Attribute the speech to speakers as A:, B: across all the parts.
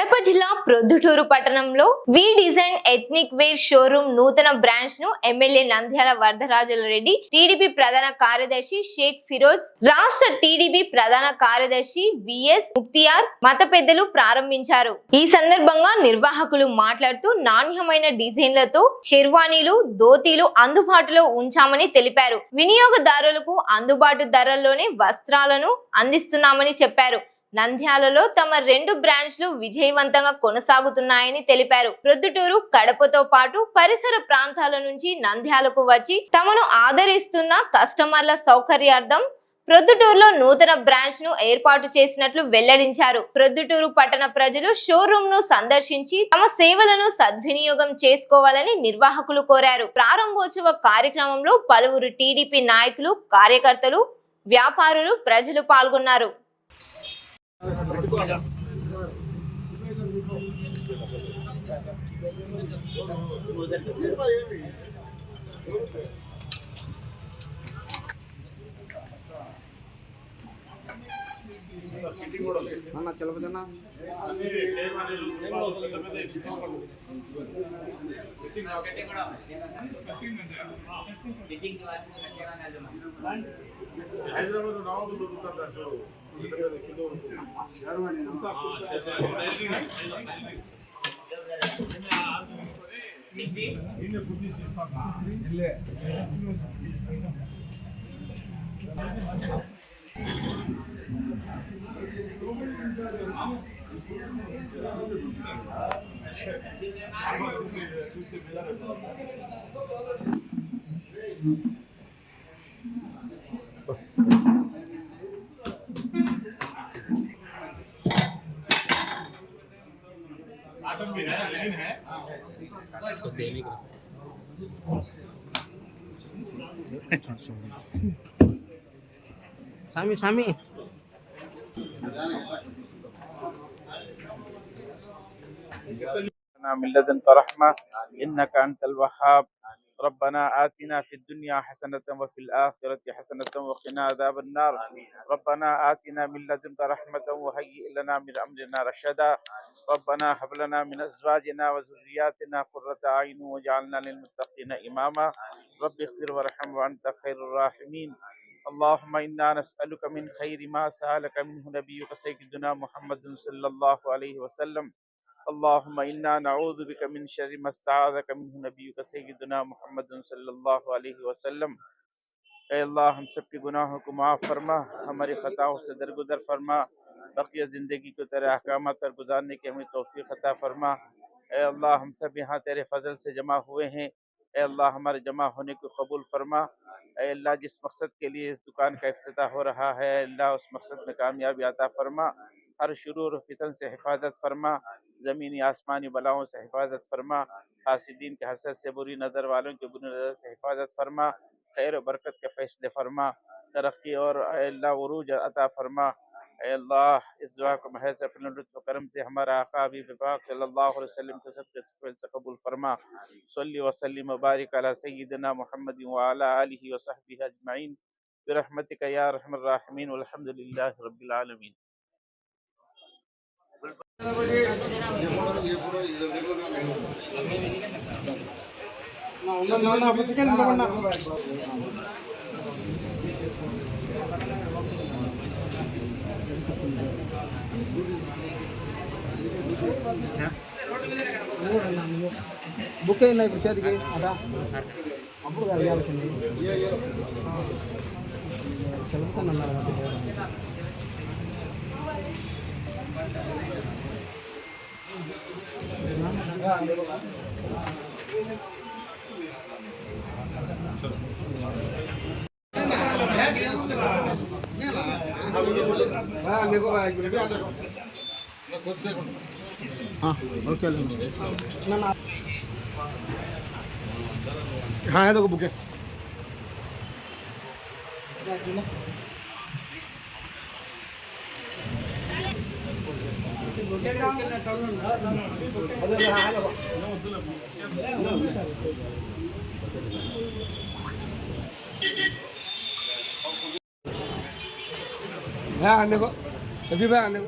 A: కడప జిల్లా ప్రొద్దుటూరు పట్టణంలో V design ethnic wear showroom నూతన బ్రాంచ్ ను ఎమ్మెల్యే నంద్యాల వరదరాజుల రెడ్డి, టీడీపీ ప్రధాన కార్యదర్శి షేక్ ఫిరోజ్, రాష్ట్ర టీడీపీ ప్రధాన కార్యదర్శి విఎస్ ముక్తియార్ మత పెద్దలు ప్రారంభించారు. ఈ సందర్భంగా నిర్వాహకులు మాట్లాడుతూ నాణ్యమైన డిజైన్లతో షెర్వానీలు, ధోతీలు అందుబాటులో ఉంచామని తెలిపారు. వినియోగదారులకు అందుబాటు ధరల్లోనే వస్త్రాలను అందిస్తున్నామని చెప్పారు. నంద్యాలలో తమ 2 బ్రాంచ్లు విజయవంతంగా కొనసాగుతున్నాయని తెలిపారు. ప్రొద్దుటూరు, కడపతో పాటు పరిసర ప్రాంతాల నుంచి నంద్యాలకు వచ్చి తమను ఆదరిస్తున్న కస్టమర్ల సౌకర్యార్థం ప్రొద్దుటూరులో నూతన బ్రాంచ్ ను ఏర్పాటు చేసినట్లు వెల్లడించారు. ప్రొద్దుటూరు పట్టణ ప్రజలు షోరూమ్ ను సందర్శించి తమ సేవలను సద్వినియోగం చేసుకోవాలని నిర్వాహకులు కోరారు. ప్రారంభోత్సవ కార్యక్రమంలో పలువురు టీడీపీ నాయకులు, కార్యకర్తలు, వ్యాపారులు, ప్రజలు పాల్గొన్నారు.
B: చలపదన్నా
C: హైదరాబాద్ నావలు దొరుకుతాడు
B: सामी सामी
D: من لدنك رحمة إنك أنت الوهاب. ربنا آتنا في الدنيا حسنة وفي الآخرة حسنة وقنا عذاب النار. ربنا آتنا من لدنك رحمة وهيئ لنا من أمرنا رشدا. ربنا هب لنا من أزواجنا وذرياتنا قرة أعين واجعلنا للمتقين إماما. رب اغفر وارحم وأنت خير الراحمين. اللهم إنا نسألك من خير ما سألك منه نبيك سيدنا محمد صلى الله عليه وسلم. اللهم إنا نعوذ بك من شر ما استعاذك منه نبيك سيدنا محمد صلى الله عليه वसल्लम. ऐ अल्लाह हम सब के गुनाहों को माफ़ फरमा, हमारी ख़ताओं से दरगुदर फरमा, बक़िया ज़िंदगी को तेरे अहकामात पर गुजारने की हमें तौफ़ीक़ अता फरमा। ऐ अल्लाह हम सब यहाँ तेरे फ़ज़ल से जमा हुए हैं, ऐ अल्लाह हमारे जमा होने को कबूल फरमा। ऐ अल्लाह जिस मकसद के लिए इस दुकान का इफ्तिताह हो रहा है, अल्लाह उस मकसद में कामयाबी अता फरमा। हर शुरूर फितन से हिफाजत फरमा, ज़मीनी आसमानी बलाओं से हिफाजत फरमा, हासिदीन के हसद से, बुरी नज़र वालों के बुरी नज़र से हिफाजत फरमा। खैर व बरकत के फ़ैसले फरमा, तरक्की और अल्लाह उरूज अता फरमा। अल्लाह इस दुआ को महज अपने लुत्फ़ करम से हमारा आका हबीब पाक सल्लल्लाहु अलैहि वसल्लम के सदक़े तुफ़ैल से कबूल फरमा। सल्ली व सल्लिम व बारिक अला सय्यिदिना मुहम्मद व अला आलिहि व सहबिहि अजमईन बिरहमतिका या अरहमर राहिमीन वल्हम्दुलिल्लाहि रब्बिल आलमीन।
B: బుక్ అయిందా ఇప్పుడు చేతికి అదా అప్పుడు కలగాల్సింది చదువుతానన్నారు ओके हाँ है तो बुक है हाँ आने को सभी भाई आने को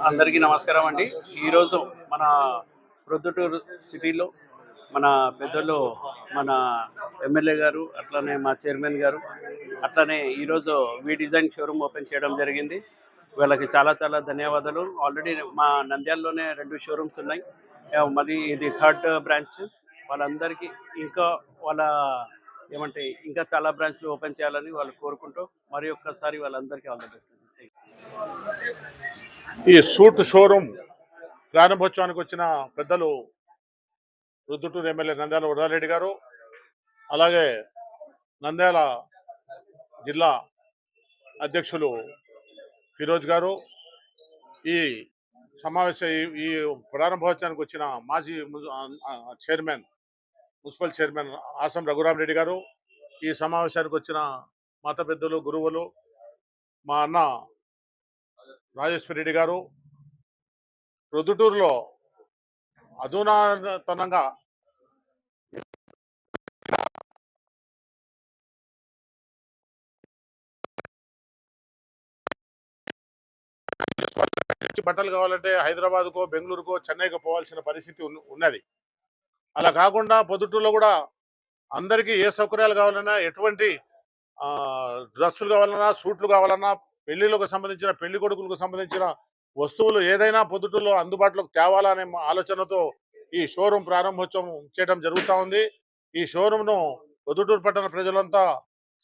E: అందరికీ నమస్కారం అండి. ఈరోజు మన ప్రొద్దుటూరు సిటీలో మన పెద్దలు మన ఎమ్మెల్యే గారు అట్లనే మా చైర్మన్ గారు అట్లనే ఈరోజు వి డిజైన్ షోరూమ్ ఓపెన్ చేయడం జరిగింది. వీళ్ళకి చాలా చాలా ధన్యవాదాలు. ఆల్రెడీ మా నంద్యాలలోనే 2 షోరూమ్స్ ఉన్నాయి. మరి ఇది 3rd బ్రాంచ్. వాళ్ళందరికీ ఇంకా వాళ్ళ ఏమంటే ఇంకా చాలా బ్రాంచ్లు ఓపెన్ చేయాలని వాళ్ళు కోరుకుంటూ మరి ఒక్కసారి వాళ్ళందరికీ ఆల్ ది బెస్ట్.
C: ఈ సూట్ షోరూమ్ ప్రారంభోత్సవానికి వచ్చిన పెద్దలు రుద్దుటూరు ఎమ్మెల్యే నంద్యాల వరదారెడ్డి గారు, అలాగే నంద్యాల జిల్లా అధ్యక్షులు ఫిరోజ్ గారు, ఈ ఈ ప్రారంభోత్సవానికి వచ్చిన మాజీ chairman municipal chairman awesome Raghurama Reddy గారు, ఈ సమావేశానికి వచ్చిన మత పెద్దలు గురువులు మా అన్న రాజేశ్వర రెడ్డి గారు, ప్రొద్దుటూరులో అధునాతనంగా బట్టలు కావాలంటే హైదరాబాద్కో బెంగళూరుకో చెన్నైకో పోవాల్సిన పరిస్థితి ఉన్నది. అలా కాకుండా పొద్దుటూరులో కూడా అందరికీ ఏ సౌకర్యాలు కావాలన్నా, ఎటువంటి డ్రెస్సులు కావాలన్నా, సూట్లు కావాలన్నా, పెళ్లిళ్ళకు సంబంధించిన పెళ్లి కొడుకులకు సంబంధించిన వస్తువులు ఏదైనా పొద్దుటూరులో అందుబాటులోకి తేవాలనే ఆలోచనతో ఈ షోరూమ్ ప్రారంభోత్సవం చేయడం జరుగుతూ ఉంది. ఈ షోరూమ్ను పొద్దుటూరు పట్టణ ప్రజలంతా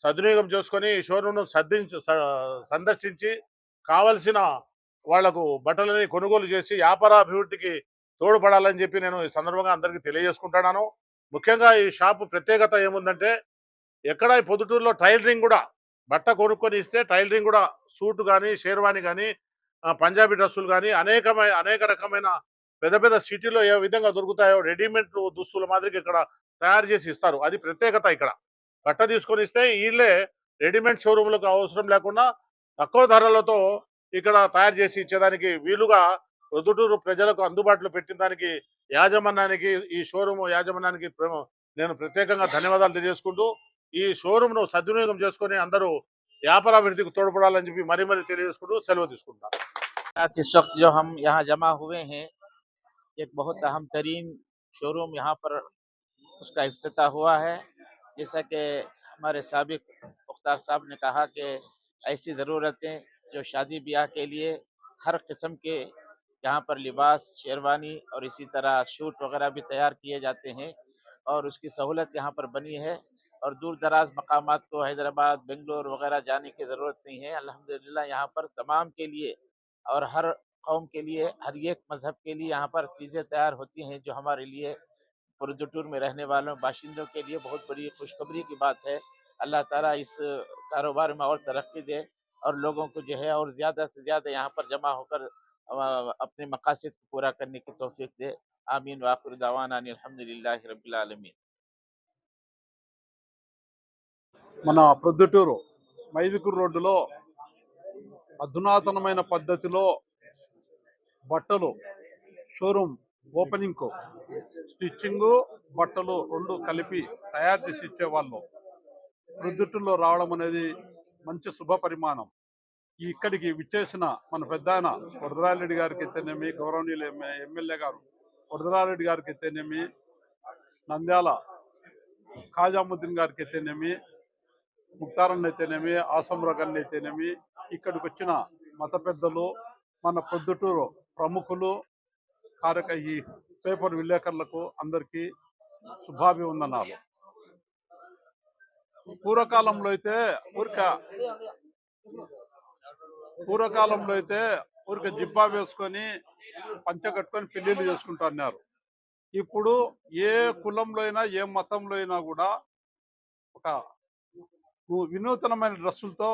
C: సద్వినియోగం చేసుకొని ఈ షోరూమ్ను సందర్శించి కావలసిన వాళ్లకు బట్టలని కొనుగోలు చేసి వ్యాపార అభివృద్ధికి తోడ్పడాలని చెప్పి నేను ఈ సందర్భంగా అందరికీ తెలియజేసుకుంటున్నాను. ముఖ్యంగా ఈ షాపు ప్రత్యేకత ఏముందంటే, ఎక్కడ ఈ పొద్దుటూరులో టైలరింగ్ కూడా బట్ట కొనుక్కొని ఇస్తే టైలరింగ్ కూడా సూట్ కానీ, షేర్వాణి కానీ, పంజాబీ డ్రెస్సులు కానీ అనేక రకమైన పెద్ద పెద్ద సిటీలో ఏ విధంగా దొరుకుతాయో రెడీమేడ్ దుస్తుల మాదిరిగా ఇక్కడ తయారు చేసి ఇస్తారు. అది ప్రత్యేకత. ఇక్కడ బట్ట తీసుకొని ఇస్తే వీళ్ళే రెడీమేడ్ షోరూమ్లకు అవసరం లేకుండా తక్కువ ధరలతో ఇక్కడ తయారు చేసి ఇచ్చేదానికి వీలుగా ప్రొద్దుటూరు ప్రజలకు అందుబాటులో పెట్టిన దానికి యాజమాన్యానికి, ఈ షోరూమ్ యాజమాన్యానికి నేను ప్రత్యేకంగా ధన్యవాదాలు తెలియజేసుకుంటూ ఈ షోరూమ్ను సద్వినియోగం చేసుకొని అందరూ వ్యాపారాభివృద్ధికి తోడ్పడాలని చెప్పి మరీ తెలియజేసుకుంటూ సెలవు తీసుకుంటాను.
D: इस वक्त जो हम यहाँ जमा हुए हैं, एक बहुत अहम तरीन शोरूम यहाँ पर उसका इफ्तिताह हुआ है। जैसा कि हमारे साबिक मुख्तार साहब ने कहा कि ऐसी ज़रूरतें जो शादी ब्याह के लिए हर किस्म के यहाँ पर लिबास, शेरवानी और इसी तरह सूट वगैरह भी तैयार किए जाते हैं और उसकी सहूलत यहाँ पर बनी है और दूर दराज मकामात को हैदराबाद, बेंगलोर वगैरह जाने की ज़रूरत नहीं है। अल्हम्दुलिल्लाह यहाँ पर तमाम के लिए और हर कौम के लिए, हर एक मज़हब के लिए यहाँ पर चीज़ें तैयार होती हैं, जो हमारे लिए पुरजटूर में रहने वालों बाशिंदों के लिए बहुत बड़ी खुशखबरी की बात है। अल्लाह ताला इस कारोबार में और तरक्की दे और लोगों को जो है और ज़्यादा से ज़्यादा यहाँ पर जमा होकर अपने मकासद को पूरा करने की तौफीक दे। आमीन व आखिर दावाना अनिल हम्दुलिल्लाहि रब्बिल आलमीन।
F: మన ప్రొద్దుటూరు మైదుకూరు రోడ్డులో అధునాతనమైన పద్ధతిలో బట్టలు షోరూమ్ ఓపెనింగ్కు స్టిచ్చింగు, బట్టలు రెండు కలిపి తయారు చేసి ఇచ్చేవాళ్ళు ప్రొద్దుటూరులో రావడం అనేది మంచి శుభ పరిమాణం. ఇక్కడికి విచ్చేసిన మన పెద్ద ఆయన వరదరారెడ్డి గారికి అయితేనేమి, గౌరవనీయులు ఎమ్మెల్యే గారు వరదరారెడ్డి గారికి అయితేనేమి, నంద్యాల ఖాజాముద్దీన్ గారికి అయితేనేమి, ముక్తారన్ అయితేనేమి, ఆసం రగన్ అయితేనేమి, ఇక్కడికి వచ్చిన మత పెద్దలు, మన ప్రొద్దుటూరు ప్రముఖులు, ఈ పేపర్ విలేకరులకు అందరికీ శుభాభివందనాలు. పూర్వకాలంలో అయితే ఊరిక జిబ్బా వేసుకొని పంచ కట్టుకొని పెళ్లిళ్ళు చేసుకుంటున్నారు. ఇప్పుడు ఏ కులంలో అయినా, ఏ మతంలో అయినా కూడా ఒక వినూతనమైన డ్రెస్సులతో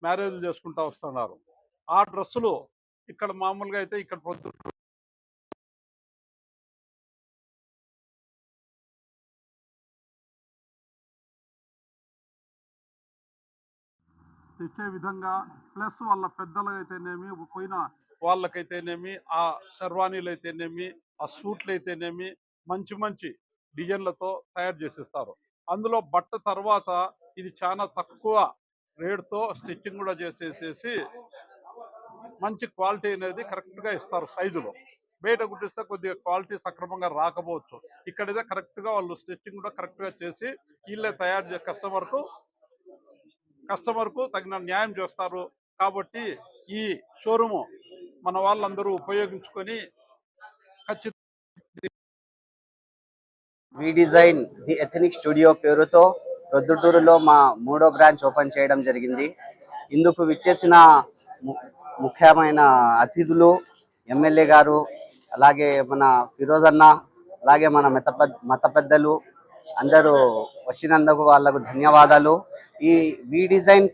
F: మ్యారేజ్లు చేసుకుంటూ వస్తున్నారు. ఆ డ్రెస్సులు ఇక్కడ మామూలుగా అయితే ఇక్కడ తెచ్చే విధంగా ప్లస్ వాళ్ళ పెద్దలు అయితేనేమి పోయిన వాళ్ళకైతేనేమి ఆ షర్వానీలు అయితేనేమి ఆ సూట్లు అయితేనేమి మంచి మంచి డిజైన్లతో తయారు చేసిస్తారు. అందులో బట్ట తర్వాత ఇది చాలా తక్కువ రేట్తో స్టిచ్చింగ్ కూడా చేసేసేసి మంచి క్వాలిటీ అనేది కరెక్ట్గా ఇస్తారు. సైజులో బయట కుట్టిస్తే కొద్దిగా క్వాలిటీ సక్రమంగా రాకపోవచ్చు. ఇక్కడైతే కరెక్ట్గా వాళ్ళు స్టిచ్చింగ్ కూడా కరెక్ట్గా చేసి వీళ్ళే తయారు చేసే కస్టమర్కు తగిన న్యాయం చేస్తారు. కాబట్టి ఈ షోరూము మన వాళ్ళందరూ ఉపయోగించుకొని ఖచ్చితంగా
G: V design the ethnic studio పేరుతో ప్రొద్దుటూరులో మా 3వ బ్రాంచ్ ఓపెన్ చేయడం జరిగింది. ఇందుకు విచ్చేసిన ముఖ్యమైన అతిథులు ఎమ్మెల్యే గారు, అలాగే మన ఫిరోజ్ అన్న, అలాగే మన మత పెద్దలు అందరూ వచ్చినందుకు వాళ్ళకు ధన్యవాదాలు. ఈ వి డిజైన్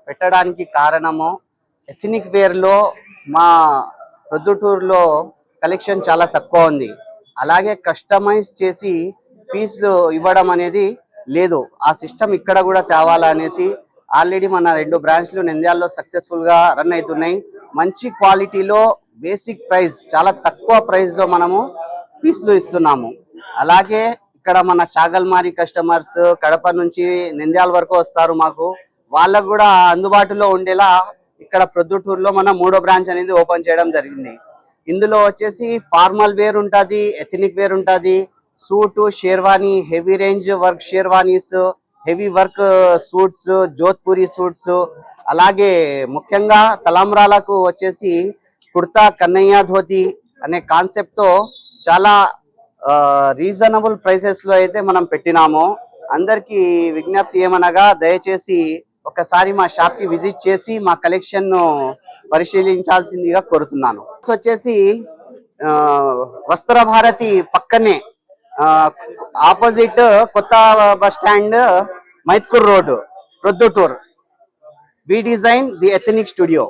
G: పెట్టడానికి కారణము ఎథనిక్ వేర్లో మా ప్రొద్దుటూరులో కలెక్షన్ చాలా తక్కువ ఉంది. అలాగే కస్టమైజ్ చేసి పీస్లు ఇవ్వడం అనేది లేదు. ఆ సిస్టమ్ ఇక్కడ కూడా తేవాలనేసి ఆల్రెడీ మన 2 బ్రాంచ్లు నంద్యాలలో సక్సెస్ఫుల్గా రన్ అవుతున్నాయి. మంచి క్వాలిటీలో బేసిక్ ప్రైస్ చాలా తక్కువ ప్రైస్లో మనము పీస్లు ఇస్తున్నాము. అలాగే ఇక్కడ మన చాగల్మారి కస్టమర్స్ కడప నుంచి నంద్యాల వరకు వస్తారు. మాకు వాళ్ళకు కూడా అందుబాటులో ఉండేలా ఇక్కడ ప్రొద్దుటూరులో మన 3వ బ్రాంచ్ అనేది ఓపెన్ చేయడం జరిగింది. ఇందులో వచ్చేసి ఫార్మల్ వేర్ ఉంటుంది, ఎథనిక్ వేర్ ఉంటుంది, suit, sherwani, heavy range work sherwanis, heavy work suits, Jodhpuri suits, అలాగే ముఖ్యంగా తలంబ్రాలకు వచ్చేసి కుర్తా కన్నయ్య ధోతి అనే కాన్సెప్ట్తో చాలా రీజనబుల్ ప్రైసెస్లో అయితే మనం పెట్టినాము. అందరికీ విజ్ఞప్తి ఏమనగా దయచేసి ఒకసారి మా షాప్కి విజిట్ చేసి మా కలెక్షన్ను పరిశీలించాల్సిందిగా కోరుతున్నాను. వచ్చేసి వస్త్ర భారతి పక్కనే ఆపోజిట్ కొత్త bus stand, Mydukur road, Proddatur. V design the ethnic studio.